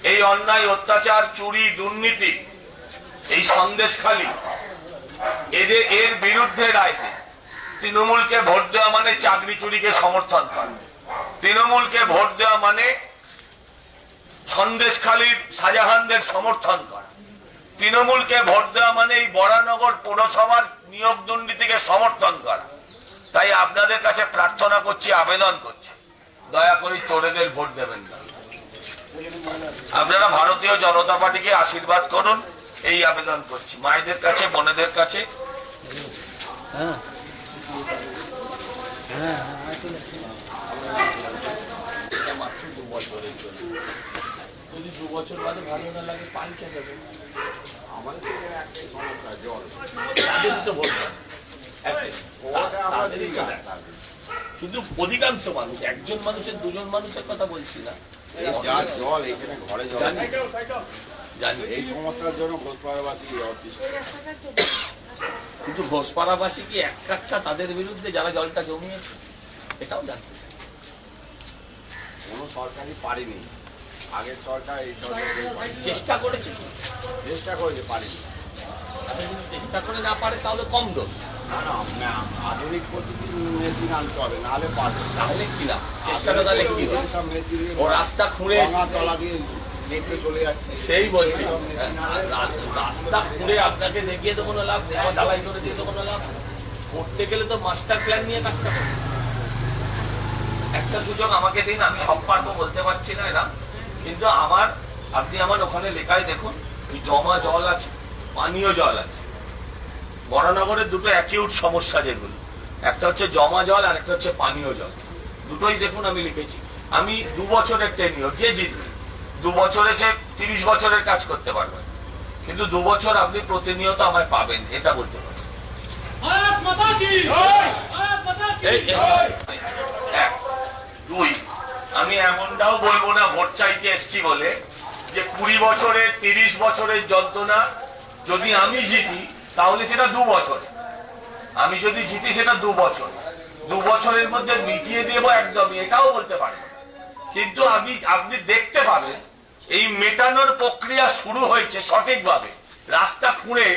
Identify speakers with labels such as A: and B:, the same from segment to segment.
A: এই অন্যায় অত্যাচার চুরি দুর্নীতি এই সন্দেশখালী এর বিরুদ্ধে রায় দেয়। তৃণমূলকে ভোট দেওয়া মানে চাকরি চুরিকে সমর্থন করা, তৃণমূলকে ভোট দেওয়া মানে সন্দেশখালীর শাহজাহানদের সমর্থন করা, তৃণমূলকে ভোট দেওয়া মানে এই বরানগর পৌরসভার নিয়োগ দুর্নীতিকে সমর্থন করা। তাই আপনাদের কাছে প্রার্থনা করছি, আবেদন করছি, দয়া করে চোরেদের ভোট দেবেন না। আপনারা ভারতীয় জনতা পার্টিকে আশীর্বাদ করুন, এই আবেদন করছি মায়েদের কাছে, বোনেদের কাছে। মাত্র 2 বছরের জন্য, যদি 2 বছর বাদে ভালো না লাগে পাল্টে দেবে। আমাদের একটাই সমস্যা, জল। তো বলবেন কিন্তু অধিকাংশ মানুষ, একজন মানুষের 2জন মানুষের কথা বলছি না,
B: জল এখানে ঘরে জল
A: জানি।
B: এই সমস্যার জন্য ঘোষপাড়াবাসী,
A: কিন্তু ঘোষপাড়াবাসী কি এক কাটটা তাদের বিরুদ্ধে যারা জলটা জমিয়েছে, এটাও জানতে চাই।
B: কোনো সরকারই পারেনি, আগের সরকার এই সরকার
A: চেষ্টা করেছে,
B: চেষ্টা করেছে, পারেনি।
A: যদি চেষ্টা করে না পারে তাহলে কম দোষ।
B: না, আধুনিক পদ্ধতি মেশিন আনতে হবে, নাহলে পারবে।
A: তাহলে কি না, চেষ্টাটা তাহলে কি
B: সব মেশিন
A: ও রাস্তা খুঁড়ে
B: তলা দিয়ে নেটে চলে যাচ্ছে,
A: সেই বলছি। রাস্তা খুঁড়ে আপনাকে দেখিয়ে তো কোনো লাভ নেই, আমার ঢালাই করে দিয়ে তো কোনো লাভ নেই। করতে গেলে তো মাস্টার প্ল্যান নিয়ে কাজটা করতে। একটা সুযোগ আমাকে দিন, আমি সব পারবো বলতে পারছি না এরা, কিন্তু আপনি আমার ওখানে লেখায় দেখুন, জমা জল আছে, পানীয় জল আছে। বরানগরের দুটো অ্যাকিউট সমস্যা, যেগুলো একটা হচ্ছে জমা জল আর একটা হচ্ছে পানীয় জল, দুটোই দেখুন আমি লিখেছি। আমি 2 বছরের টেনিওর, যে জিতবে 2 বছরে সে 30 বছরের কাজ করতে পারবেন, কিন্তু 2 বছর আপনি প্রতিনিয়ত আমায় পাবেন, এটা বলতে পারেন। 2, আমি এমনটাও বলবো না ভোট চাইতে এসছি বলে যে 20 বছরের 30 বছরের যন্ত্রণা যদি আমি জিতি তাহলে সেটা 2 বছর, আমি যদি জিতি সেটা 2 বছর, 2 বছরের মধ্যে মিটিয়ে দেবো একদমই, এটাও বলতে পারবো। কিন্তু আপনি দেখতে পাবেন এই মেটানোর প্রক্রিয়া শুরু হয়েছে সঠিকভাবে। রাস্তা খুঁড়ে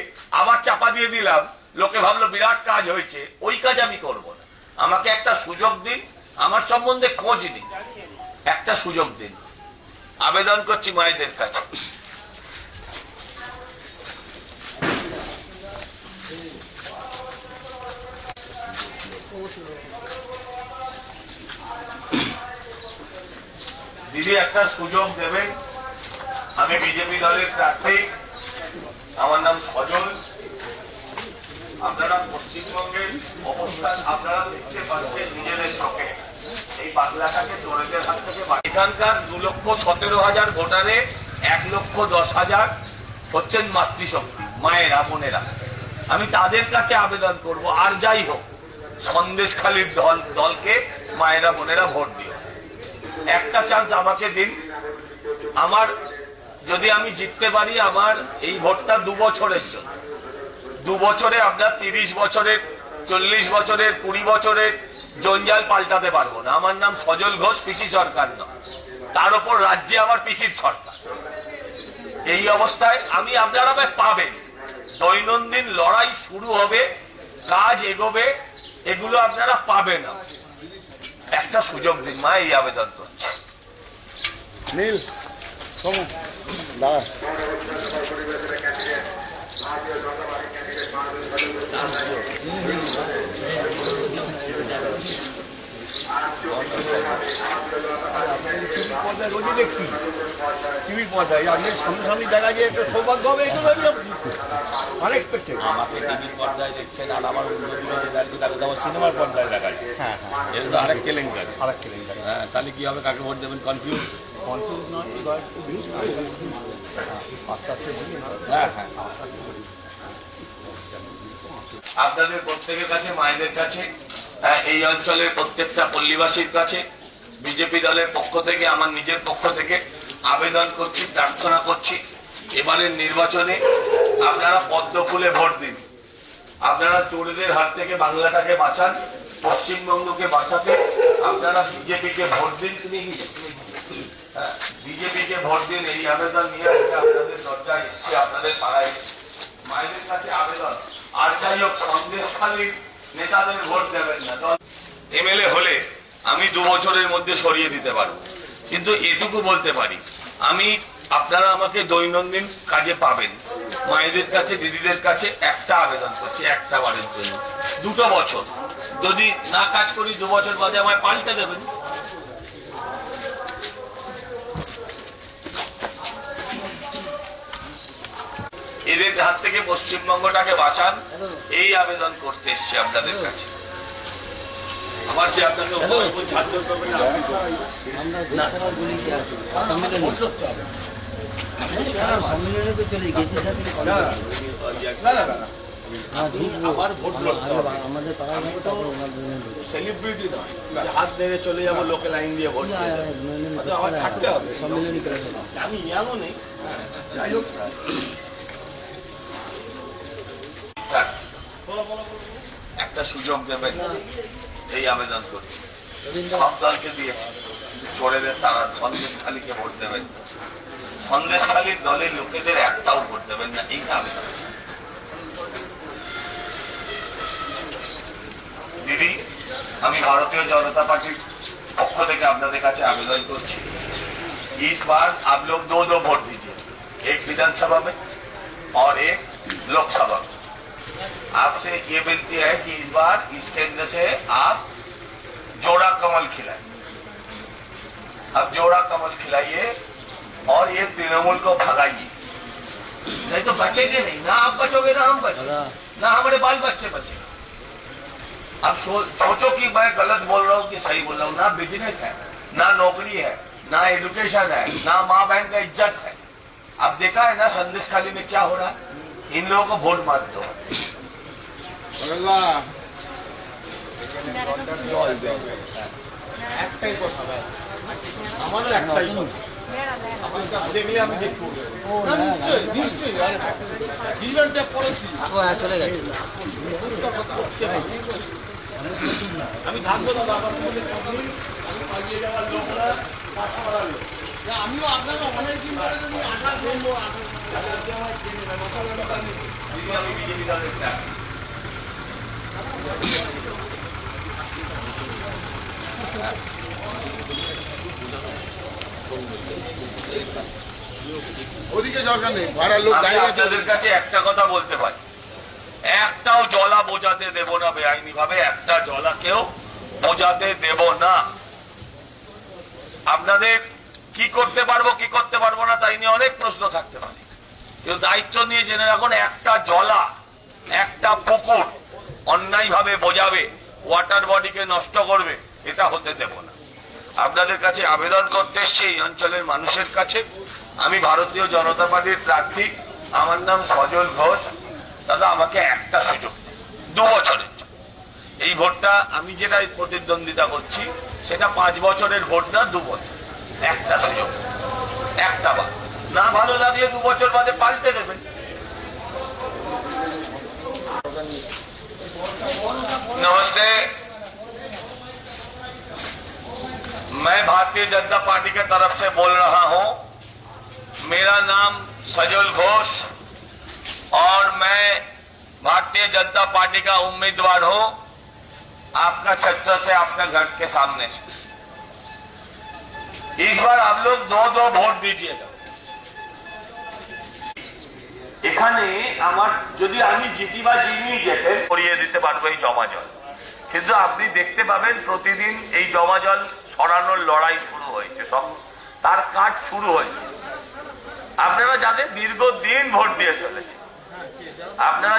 A: আবার চাপা দিয়ে দিলাম, লোকে ভাবলো বিরাট কাজ হয়েছে, ওই কাজ আমি করব না। আমাকে একটা সুযোগ দিন, আমার সম্বন্ধে খোঁজ দিন, একটা সুযোগ দিন, আবেদন করছি মায়েদের কাছে। দিদি একটা সুযোগ দেবেন, আমি বিজেপি দলের প্রার্থী, আমার নাম সজল। আপনারা পশ্চিমবঙ্গের অবস্থান আপনারা দেখতে পাচ্ছেন নিজেদের চোখে। এই বাংলাটাকে চোরেদের হাত থেকে, এখানকার 2,17,000 ভোটারে 1,10,000 হচ্ছেন মাতৃশক্তি, মায়েরা, বোনেরা। আমি তাদের কাছে আবেদন করব, আর যাই হোক সন্দেশখালীর দলকে মায়েরা বোনেরা ভোট দিও। একটা চান্স আমাকে দিন, যদি আমি জিততে পারি, আমার এই ভোটটা 2 বছরের জন্য। 2 বছরে আপনার 30 বছরের, 40 বছরের, 20 বছরের জঞ্জাল পাল্টাতে পারবো না। আমার নাম সজল ঘোষ, পিসি সরকার নয়, তার উপর রাজ্যে আমার পিসির সরকার। এই অবস্থায় আপনারা পাবেন, দৈনন্দিন লড়াই শুরু হবে, কাজ এগোবে, এগুলো আপনারা পাবেন না। একটা সুযোগ দিন মা, এই আবেদন করছে।
B: নীল দাঁড়া, রোজই দেখছি টিভির পর্দায়, আপনি সামনাসামনি দেখা যায় একটা সৌভাগ্য হবে, এগুলো আনএক্সপেক্টেড।
A: আমাকে টিভির পর্দায় দেখছেন, আর আমার অন্যদিকে যে দেখছি তাকে তো আমার সিনেমার পর্দায় দেখা যায়। হ্যাঁ, এটা তো আরেক কেলেঙ্কারি। হ্যাঁ, তাহলে কি হবে, কাকে ভোট দেবেন কনফিউজ নয়। হ্যাঁ, আপনাদের প্রত্যেকের কাছে, মায়েদের কাছে, এই অঞ্চলের প্রত্যেকটা পল্লীবাসীর কাছে বিজেপি দলের পক্ষ থেকে, আমার নিজের পক্ষ থেকে আবেদন করছি, প্রার্থনা করছি, এবারের নির্বাচনে আপনারা পদ্ম ফুলে ভোট দিন। আপনারা চোরদের হাত থেকে বাংলাটাকে বাঁচান, পশ্চিমবঙ্গকে বাঁচাতে আপনারা বিজেপিকে ভোট দিন। বিজেপিকে ভোট দিন এই আবেদন নিয়ে আজকে আপনাদের দরজায় এসছে, আপনাদের পাড়ায় মায়েদের কাছে আবেদন। আর যাই হোক, সন্দেশখালীর নেতাদের ভোট দেবেন না। এমএলএ হলে আমি 2 বছরের মধ্যে সরিয়ে দিতে পারবো, কিন্তু এটুকু বলতে পারি আমি আপনারা আমাকে দৈনন্দিন কাজে পাবেন। মায়েদের কাছে, দিদিদের কাছে একটা আবেদন করছি, একটা বারের জন্য 2 বছর যদি না কাজ করি 2 বছর বাদে আমায় পাল্টে দেবেন। এদের হাত থেকে পশ্চিমবঙ্গটাকে বাঁচান, এই আবেদন করতে এসছি আপনাদের কাছে। আমার সে আপনাকে ছাত্র করবে না,
C: সম্মেলনে তো চলে গেছে,
B: আবার ভোট লড়তে হবে।
C: আমাদের পাড়ায়
B: সেলিব্রিটি নয় যে হাত ধরে চলে যাবো লোকে লাইন দিয়ে ভোট দিয়ে দেবে। আমার থাকতে হবে।
C: সম্মেলনী করে
B: আমি ইয়াংও নেই। যাই হোক,
A: একটা সুযোগ দেবেন এই আবেদন করতে। সব দলকে দিয়েছে, চোরেদের তারা সন্দেশখালীকে ভোট দেবেন, সন্দেশখালীর দলের লোকেদের একটাও ভোট দেবেন না, এই আবেদন। দিদি, আমি ভারতীয় জনতা পার্টির পক্ষ থেকে আপনাদের কাছে আবেদন করছি, इस बार आप लोग 2 वोट दीजिए, एक विधानसभा में और एक लोकसभा में। आपसे ये विनती है कि इस बार इस केंद्र से आप जोड़ा कमल खिलाइए। अब जोड़ा कमल खिलाइए और ये तृणमूल को भगाइए, नहीं तो बचेंगे नहीं। ना आप बचोगे ना हम बचेंगे, ना हमारे बाल बच्चे बचेंगे। अब सोचो कि मैं गलत बोल रहा हूँ कि सही बोल रहा हूँ। ना बिजनेस है, ना नौकरी है, ना एजुकेशन है, ना माँ बहन का इज्जत है। अब देखा है ना संदेशखाली में क्या हो रहा है। इन लोगों को वोट मत दो।
B: একটাই কথা ভাই, আমারও একটাই কথা। আমাকে দেখলে আমি দেখবো না, নিশ্চয়ই নিশ্চয়ই জীবনটা পড়েছি
C: চলে গেছে।
B: আমি থাকবো দাদা। আমার মধ্যে আমি পালিয়ে যাওয়ার লোকরা কাজ করার লোক। আমিও আপনাকে অনেকদিন ধরে যদি আশা করবো
A: আমি বিজেপি দলের চাই।
B: ওদিকে দরকার নেই, ভাড়ার লোক
A: আমি
B: দাঁড়িয়ে
A: আপনাদের কাছে একটা কথা বলতে পারি, একটাও জলা বোঝাতে দেব না বেআইনি ভাবে, একটা জলাকেও বোঝাতে দেব না। আপনাদের কি করতে পারবো কি করতে পারবো না তাই নিয়ে অনেক প্রশ্ন থাকতে পারে, কিন্তু দায়িত্ব নিয়ে জেনে রাখুন, একটা জলা, একটা পুকুর অন্যায় ভাবে বোঝাবে, ওয়াটার বডিকে নষ্ট করবে, এটা হতে দেব না। আপনাদের কাছে আবেদন করতে এসছি এই অঞ্চলের মানুষের কাছে। আমি ভারতীয় জনতা পার্টির প্রার্থী, আমার নাম সজল ঘোষ। দাদা, আমাকে একটা সুযোগ দিন, 2 বছরের জন্য। এই ভোটটা আমি যেটা প্রতিদ্বন্দ্বিতা করছি সেটা 5 বছরের ভোট না, 2 বছর। একটা সুযোগ, একটা বার না ভালো লাগলে 2 বছর বাদে পাল্টে দেবেন। नमस्ते, मैं भारतीय जनता पार्टी के तरफ से बोल रहा हूं। मेरा नाम सजल घोष और मैं भारतीय जनता पार्टी का उम्मीदवार हूं, आपका क्षेत्र से, आपके घर के सामने से। इस बार आप लोग 2 वोट दीजिएगा। এখানে আমার যদি আমি জিতি বা যিনি যেতেন করিয়ে দিতে পারবো এই জমা জল, কিন্তু আপনি দেখতে পাবেন প্রতিদিন এই জমা জল সরানোর লড়াই শুরু হয়েছে, সব তার কাজ শুরু হয়েছে। আপনারা যাদের দীর্ঘদিন ভোট দিয়ে চলেছে, আপনারা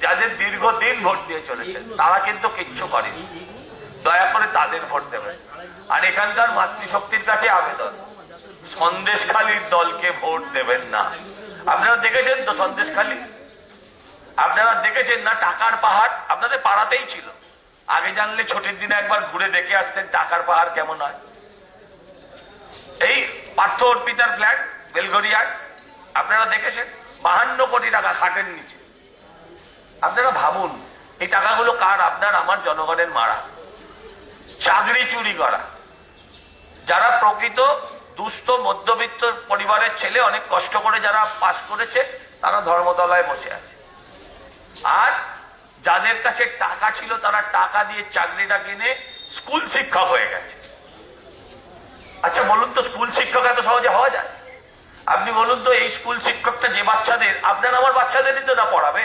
A: যাদের দীর্ঘদিন ভোট দিয়ে চলেছেন, তারা কিন্তু কিচ্ছু করেনি। দয়া করে তাদের ভোট দেবেন। আর এখানকার মাতৃশক্তির কাছে আবেদন, সন্দেশখালীর দলকে ভোট দেবেন না। আপনারা দেখেছেন তো সন্দেশখালী, আপনারা দেখেছেন না টাকার পাহাড় আপনাদের পাড়াতেই ছিল। আগে জানলে ছুটির দিনে একবার ঘুরে দেখে আসতেন টাকার পাহাড় কেমন হয়। এই পার্থ অর্পিতার ফ্ল্যাট বেলঘরিয়ায় আপনারা দেখেছেন, 52 কোটি টাকা খাটের নিচে। আপনারা ভাবুন এই টাকাগুলো কার? আপনার আমার জনগণের মারা। চাকরি চুরি করা, যারা প্রকৃত
D: দুস্থ মধ্যবিত্ত পরিবারের ছেলে অনেক কষ্ট করে যারা পাস করেছে তারা ধর্মতলায় বসে আছে, আর যাদের কাছে টাকা ছিল তারা টাকা দিয়ে চাকরিটা কিনে স্কুল শিক্ষক হয়ে গেছে। আচ্ছা বলুন তো, স্কুল শিক্ষক এত সহজে হওয়া যায়? আপনি বলুন তো, এই স্কুল শিক্ষকটা যে বাচ্চাদের, আপনার আমার বাচ্চাদেরই তো না পড়াবে,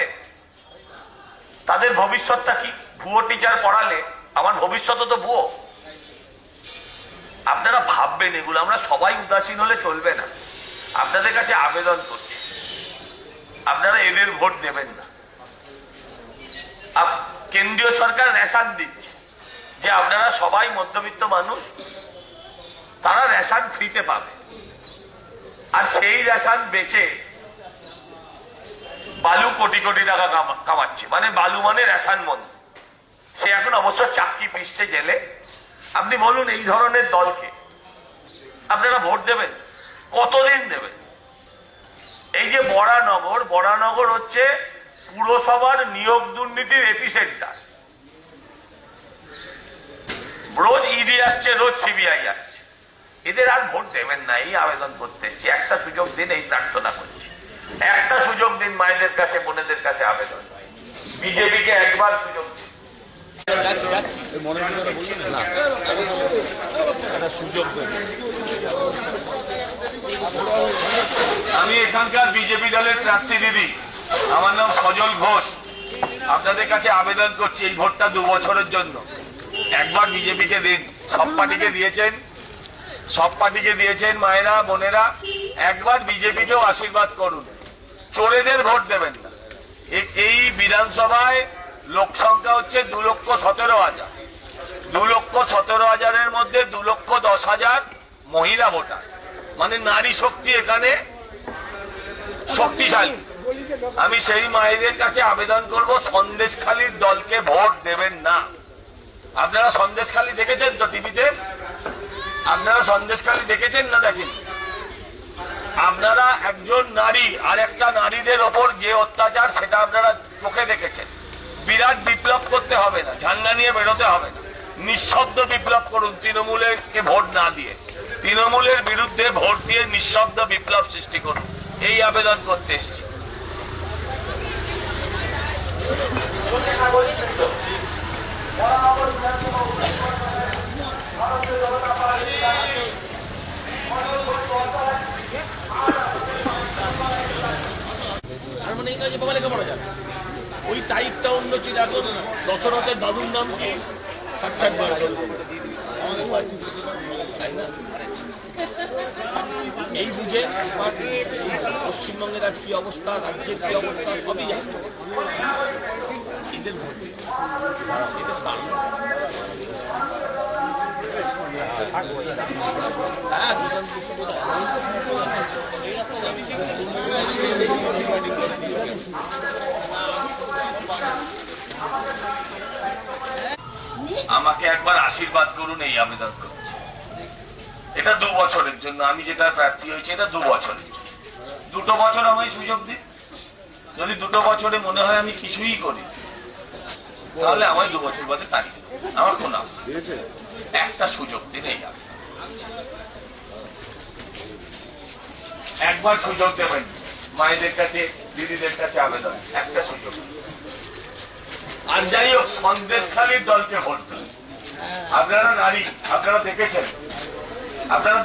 D: তাদের ভবিষ্যৎটা কি? ভুয়ো টিচার পড়ালে আমার ভবিষ্যৎ তো ভুয়ো। আপনারা ভাববেন এগুলো, আমরা সবাই উদাসীন হলে চলবে না। আপনাদের কাছে আবেদন করছি, আপনারা এদের ভোট দেবেন না। কেন্দ্রীয় সরকার রেশন দিচ্ছে, যে আপনারা সবাই মধ্যবিত্ত মানুষ, তারা রেশন ফ্রিতে পাবে, আর সেই রেশন বেচে বালু কোটি কোটি টাকা কামাচ্ছে। মানে বালু মানে রেশন বন্ধ। সে এখন অবশ্য চাকরি পিসছে জেলে। আপনি বলুন, এই ধরনের দলকে আপনারা ভোট দেবেন? কতদিন দেবেন? এই যে বরানগর হচ্ছে পুরসভার নিয়োগ দুর্নীতির এপিসেন্টার। রোজ ইডি আসছে, রোজ সিবিআই আসছে। এদের আর ভোট দেবেন না, এই আবেদন করতে এসছি। একটা সুযোগ দিন, এই প্রার্থনা করছি। একটা সুযোগ দিন, মায়েদের কাছে, বোনেদের কাছে আবেদন। বিজেপিকে একবার সুযোগ দিন।
A: আমি এখানকার বিজেপি দলের প্রার্থী দিদি, আমার নাম সজল ঘোষ। আপনাদের কাছে আবেদন করছি, এই ভোটটা 2 বছরের জন্য। একবার বিজেপিকে দিন। সব পার্টিকে দিয়েছেন মায়েরা, বোনেরা। একবার বিজেপিকেও আশীর্বাদ করুন। চোরেদের ভোট দেবেন না। এই বিধানসভায় লোক সংখ্যা হচ্ছে 2,17,000। 2,17,000-এর মধ্যে 2,10,000 মহিলা ভোটার, মানে নারী শক্তি এখানে শক্তিশালী। আমি সেই মায়েদের কাছে আবেদন করব, সন্দেশখালীর দলকে ভোট দেবেন না। আপনারা সন্দেশখালী দেখেছেন তো টিভিতে? আপনারা সন্দেশখালী দেখেছেন না দেখেন? আপনারা একজন নারী আর একটা নারীদের ওপর যে অত্যাচার, সেটা আপনারা চোখে দেখেছেন। বিরাট বিপ্লব করতে হবে না, ঝান্ডা নিয়ে বেরোতে হবে না, নিঃশব্দ বিপ্লব করুন। তৃণমূলকে ভোট না দিয়ে, তৃণমূলের বিরুদ্ধে ভোট দিয়ে নিঃশব্দ বিপ্লব সৃষ্টি করুন। এই আবেদন করতে এসেছি।
B: ওই টাইপটা অন্য ছিল। এখন দশরথের দাদুর নাম কি? সাক্ষাৎ এই বুঝে পশ্চিমবঙ্গের আজ কি অবস্থা, রাজ্যের কি অবস্থা সবই জানে। এদের ভোট এদের বাংলা
A: আমাকে একবার আশীর্বাদ করুন, এই আবেদন করছি। এটা 2 বছরের জন্য। আমি যেটা প্রার্থী হয়েছে এটা 2 বছরের জন্য। 2 বছর আমায় সুযোগ দিন। যদি 2 বছরে মনে হয় আমি কিছুই করি, তাহলে আমায় 2 বছর বাদে তারিখ আমার কোন একটা সুযোগ দিন। এই একবার সুযোগ দেবেন। মায়েদের কাছে, দিদিদের কাছে আবেদন, একটা সুযোগ। আর যাই হোক, সন্দেশখালীর দলকে ভোট দিন। আপনারা নারী, আপনারা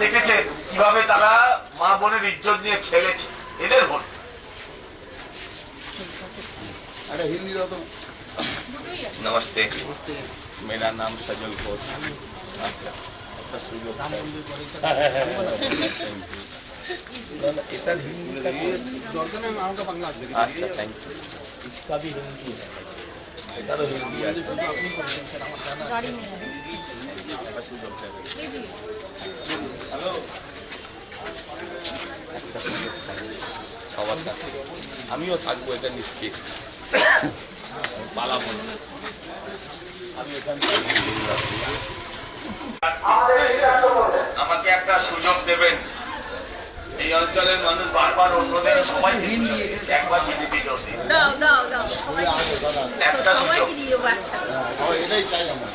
A: দেখেছেন কিভাবে তারা মা বোনের ইজ্জত নিয়ে খেলেছে। এদের ভোট। नमस्ते, मेरा नाम सजल घोष। अच्छा, अच्छा, थैंक यू। इसका भी हिंदी है, इधर हिंदी है। हेलो, সবার কাছে আমিও থাকবো, এটা নিশ্চিত। পালাবো না আমি এখান থেকে। আমাকে একটা সুযোগ দেবেন। এই অঞ্চলের মানুষ বারবার অন্যদের সবাই একবার বিজেপি একটা সুযোগ।
B: এটাই চাই আমার।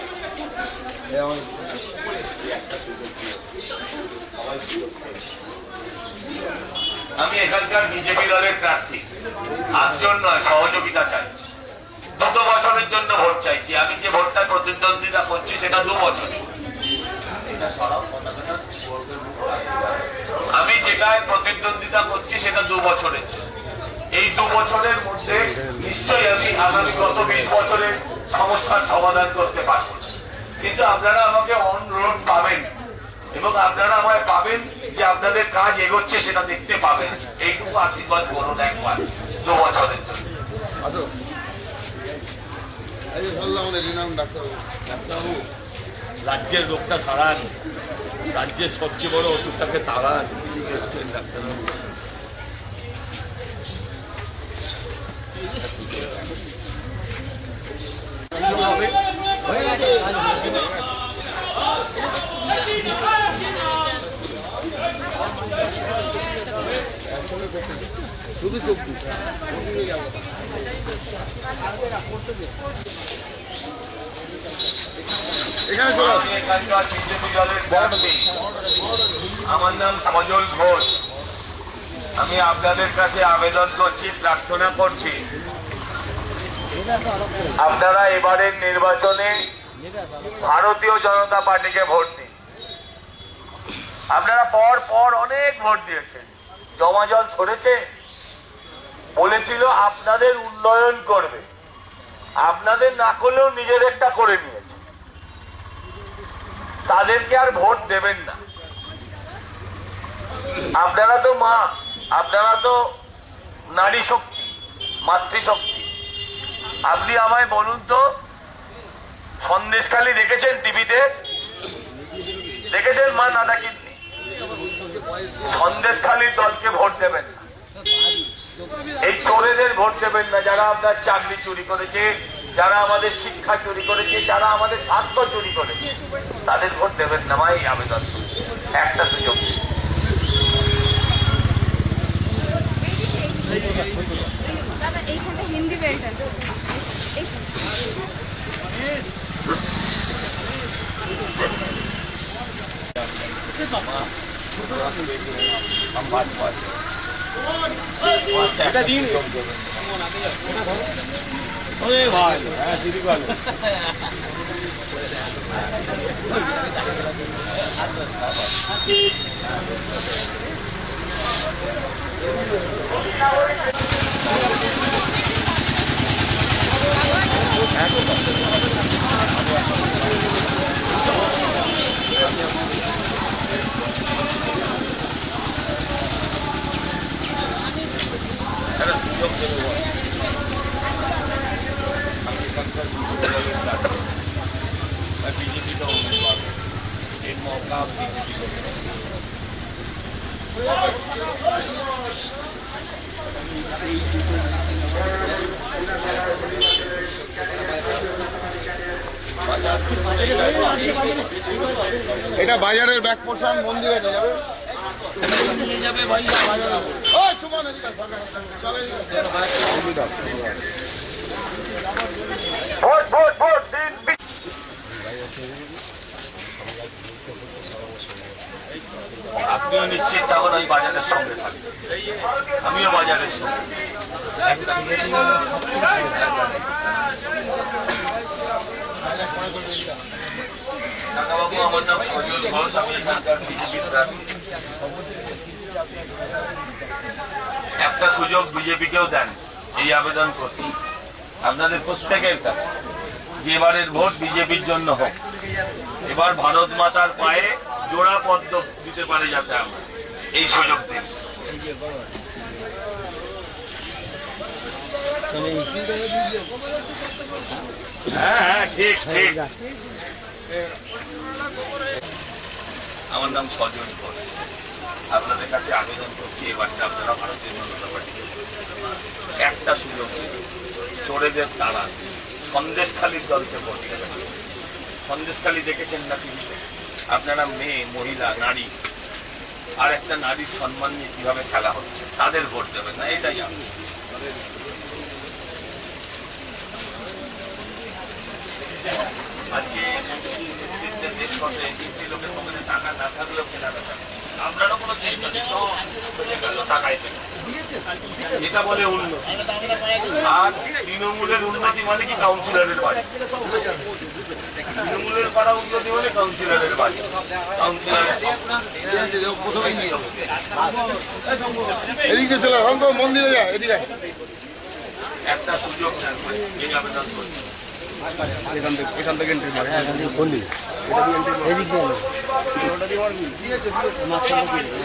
A: আমি এখানকার বিজেপি দলের প্রার্থী, আটজন নয়, সহযোগিতা চাই। 2 বছরের জন্য ভোট চাইছি। আমি যে ভোটটা প্রতিদ্বন্দ্বিতা করছি সেটা 2 বছর। আমি যেটায় প্রতিদ্বন্দ্বিতা করছি সেটা 2 বছরের জন্য। এই 2 বছরের মধ্যে নিশ্চয়ই আমি আগামী গত 20 বছরের সমস্যার সমাধান করতে পারব, কিন্তু আপনারা আমাকে অন রোড পাবেন এবং আপনারা আমায় পাবেন যে আপনাদের কাজ এগোচ্ছে সেটা দেখতে পাবেন। এইটুকু আশীর্বাদ করুন একবার 2 বছরের জন্য।
B: এই যে বললাম আমাদের রিনাম ডাক্তারবাবু।
E: ডাক্তারবাবু, রাজ্যের রোগটা সারান, রাজ্যের সবচেয়ে বড় ওষুধটাকে তাড়ান। কি করছেন ডাক্তারবাবু?
B: শুধু 24 যাবো। এখানে চলে
A: আমি এখানকার বিজেপি দলের প্রার্থী। আমার নাম সজল ঘোষ। আমি আপনাদের কাছে আবেদন করছি, প্রার্থনা করছি, আপনারা এবারের নির্বাচনে ভারতীয় জনতা পার্টিকে ভোট দিন। আপনারা পর পর অনেক ভোট দিয়েছেন, জমা জল ছড়েছে, বলেছিল আপনাদের উন্নয়ন করবে, আপনাদের না করলেও নিজেদেরটা করে নিয়েছে। তাদেরকে আর ভোট দেবেন না। আপনারা তো মা, আপনারা তো নারী শক্তি, মাতৃশক্তি। আপনি আমায় বলুন তো, সন্দেশখালি দেখেছেন টিভিতে? দেখেছেন মা নাদা কিডনি? সন্দেশখালির দলকে ভোট দেবেন না, এই চোরেদের ভোট দেবেন না, যারা আপনার চাকরি চুরি করেছে, যারা আমাদের শিক্ষা চুরি করেছে, যারা আমাদের স্বার্থ চুরি করেছে, তাদের ভোট দেবেন না। মা, এই আবেদন, একটা সুযোগ।
F: দাদা এইখানে হিন্দি বেল্ট আছে।
E: এটা দিন ভাই। হ্যাঁ, সিঁড়ি ভালো।
A: একটা সুযোগ দেবো বল। আমি এখানকার বিজেপি দলের প্রার্থী, বিজেপি তো উম্मीदवार है, एक मौका आप बीजेपी को दें।
B: এটা বাজারের ব্যাক পোর্শন মন্দিরে যাবে।
E: নিয়ে যাবে ভাই।
B: ও সুমন, এদিকে আয়, চলে এদিকে আয়।
A: ভোট ভোট ভোট দিন। আপনিও নিশ্চিত তখন ওই বাজারের সঙ্গে থাকবেন, আমিও বাজারের সঙ্গে। কাকাবাবু, আমার নাম সজল ঘোষ, আমি এখানকার বিজেপির প্রার্থী। একটা সুযোগ বিজেপিকেও দেন এই আবেদন করছি আপনাদের প্রত্যেকের কাছে, যে এবারের ভোট বিজেপির জন্য হোক। এবার ভারত মাতার পায়ে জোড়া পদ্ম দিতে পারে যাতে আমরা, এই সুযোগ দিন। হ্যাঁ হ্যাঁ, ঠিক ঠিক। আমার নাম সজল ঘোষ। আপনাদের কাছে আবেদন করছি, এবারটা আপনারা ভারতীয় জনতা পার্টিকে একটা সুযোগ দিন, চোরেদের তাড়া, সন্দেশখালির দলকে ভোট দেবেন। সন্দেশখালি দেখেছেন না টিভিতে? আপনারা মেয়ে, মহিলা, নারী, আর একটা নারীর সম্মান নিয়ে কিভাবে খেলা হচ্ছে, তাদের ভোট দেবেন না, এটাই আমি। আজকে দেশ করতে লোকের পকেটে টাকা না থাকলেও কেনা বেচা আপনারও কোনো চিন্তা নেই, সব হয়ে গেল টাকায় থেকে। এটা বলে উন্নতি। আর তৃণমূলের উন্নতি মানে কি কাউন্সিলরের বাড়ি, তৃণমূলের পাড়া উন্নতি মানে কাউন্সিলরের বাড়ি, কাউন্সিলরের
B: এদিকে চলে মন্দিরে যা, এদিকে
A: একটা সুযোগ থাকবে এই আবেদন করতে।
B: এখান থেকে এন্ট্রি মারে।
C: এদিক দিয়ে এলো। মাঝখানে দিয়ে এলো।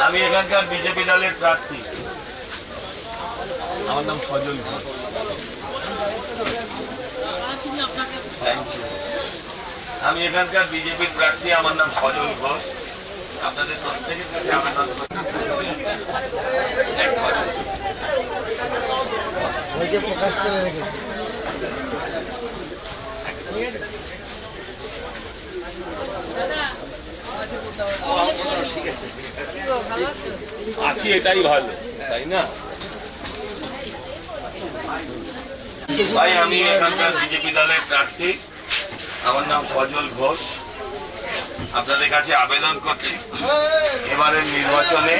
A: আমি এখানকার বিজেপি দলের প্রার্থী, আমার নাম সজল ঘোষ। Thank you. আমি এখানকার বিজেপির প্রার্থী, আমার নাম সজল ঘোষ। আপনাদের প্রত্যেকের কাছে আবেদন
C: ওইটা প্রকাশ করে রেখেছি।
A: আছি, এটাই ভালো, তাই না? ভাই, আমি এখানকার বিজেপি দলের প্রার্থী, আমার নাম সজল ঘোষ। আপনাদের কাছে আবেদন করছি, এবারের নির্বাচনে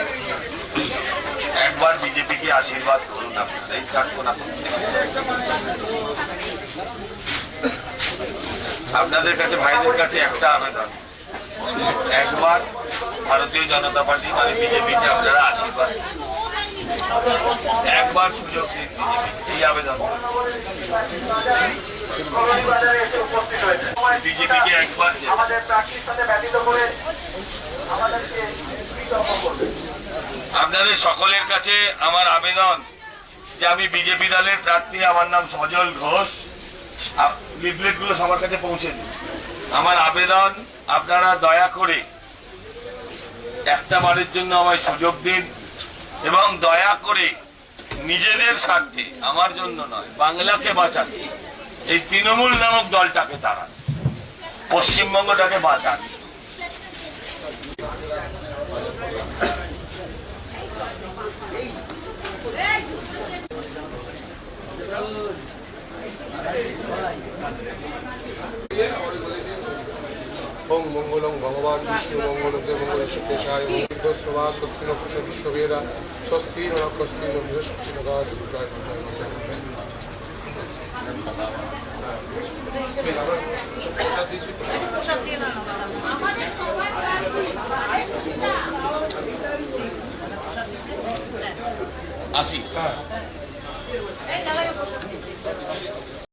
A: একবার বিজেপিকে আশীর্বাদ করুন। আপনারা এই প্রার্থনা করছি। আপনাদের কাছে, ভাইদের কাছে একটা আবেদন, একবার ভারতীয় জনতা পার্টি মানে বিজেপিকে আপনারা আশীর্বাদ করুন। একবার সুযোগ দিন বিজেপি, এই আবেদন। বিজেপিকে একবার আপনাদের সকলের কাছে আমার আবেদন যে আমি বিজেপি দলের প্রার্থী, আমার নাম সজল ঘোষ। লিফলেট গুলো সবার কাছে পৌঁছে দিন। আমার আবেদন, আপনারা দয়া করে একটা বারের জন্য আমায় সুযোগ দিন এবং দয়া করে নিজেদের স্বার্থে, আমার জন্য নয়, বাংলাকে বাঁচাতে এই তৃণমূল নামক দলটাকে তাড়ান, পশ্চিমবঙ্গটাকে বাঁচান।
G: ওং মঙ্গলং ভগবান বিষ্ণু মঙ্গলকে মঙ্গল শিবেশায় মঙ্গল সভা স্বস্তি নপুষ বিশ্ববেদা স্বস্তি নরকস্তি বৃহস্পতি নগাদ জয় জয়
A: আসি।